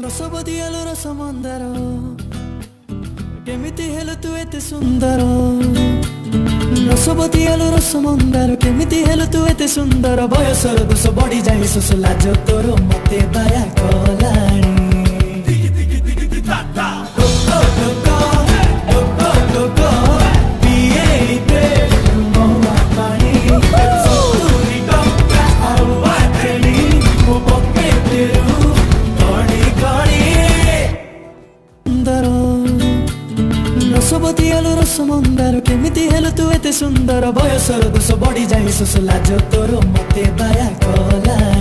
ରସବତୀ ଆଲୋ ରସ ମନ୍ଦାର କେମିତି ହେଲୁ ତୁ ଏତେ ସୁନ୍ଦର। ରସବତୀ ଆଲୋ ରସ ମନ୍ଦାର କେମିତି ହେଲୁ ତୁ ଏତେ ସୁନ୍ଦର। ବୟସର ଦୋଷ ବଢି ଯାଇ ଶୋଷ ଲାଜ ତୋର ମତେ ବାୟା କଲାଣି। ରସବତୀ ଆଲୋ ରସ ମନ୍ଦାର କେମିତି ହେଲୁ ତୁ ଏତେ ସୁନ୍ଦର। ବୟସର ଦୋଷ ବଢି ଯାଇ ଶୋଷ ଲାଜ ତୋର ମତେ ବାୟା କଲା।